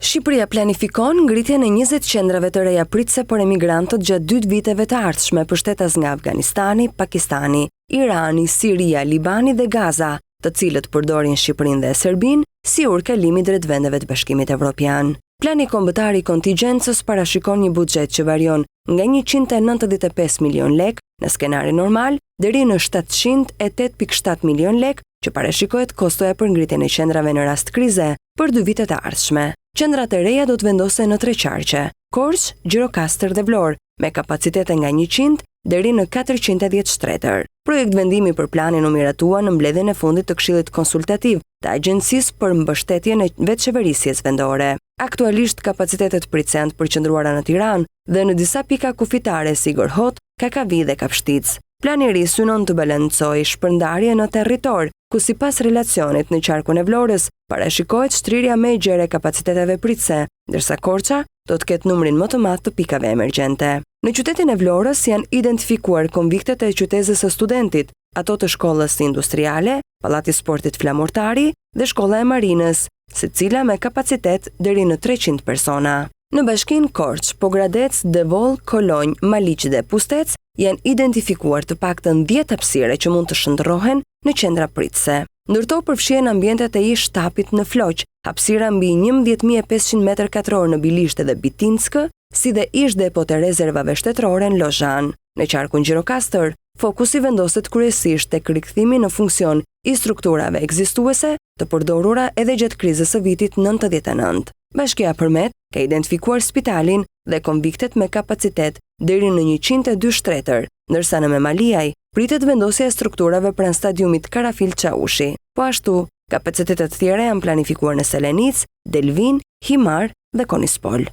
Shqipëria planifikon ngritjen e 20 qendrave të reja pritëse për emigrantët gjatë 2 viteve të ardhshme për shtetas nga Afganistani, Pakistani, Irani, Siria, Libani dhe Gaza, të cilët përdorin Shqipërinë dhe Serbinë si urkalimi drejt vendeve të Bashkimit Evropian. Plani kombëtar i kontingjencës parashikon një buxhet që varion nga 195 milion lek në skenari normal deri në 708.7 milion lek që parashikohet kostoja për ngritjen e qendrave në rast krize për 2 vitet e ardhshme. Qendrat e reja do të vendosen në 3 qarqe: Korç, Gjirokastër dhe Vlorë, me kapacitete nga 100 deri në 410 shtretër. Projekt vendimi për planin u miratua në mbledhjen e fundit të Këshillit Konsultativ të Agjencisë për Mbështetjen e Vetçeverisjes Vendore. Aktualisht kapacitetet pritëse janë të përqendruara në Tiranë dhe në disa pika kufitare si Gorhot, Kakavi dhe Kapshtic. Plani i ri synon të balancojë shpërndarje në territor, ku sipas relacionit në qarkun e Vlorës parashikohet shtrirja më e gjerë e kapaciteteve pritëse, ndërsa Korça do të ketë numrin më të madh të pikave emergjente. Në qytetin e Vlorës janë identifikuar konviktet e qytetës së studentit, ato të shkollës industriale, Pallati i Sportit Flamurtari dhe shkolla e Marinës, secila me kapacitet deri në 300 persona. Në bashkinë Korç, Pogradec, Devol, Kolonj, Maliq dhe Pustec janë identifikuar të paktën 10 hapësire që mund të shndërrohen në qendra pritëse. Ndërto përfshihen ambientet e ish shtapit në Floq, hapësira mbi 11.500 m2 në Bilishte dhe Bitinskë, si dhe ish depot e rezervave shtetërore në Lozhan. Në qarkun Gjirokastër, fokusi vendoset kryesisht tek rikthimi në funksion i strukturave ekzistuese të përdorura edhe gjatë krizës së vitit 99. Bashkia Përmet ka identifikuar spitalin dhe konviktet me kapacitet deri në 102 shtretër, ndërsa në Memaliaj pritet vendosja e strukturave pranë stadiumit Karafil Çaushi. Po ashtu, kapacitetet tjera janë planifikuar në Selenic, Delvin, Himar dhe Konispol.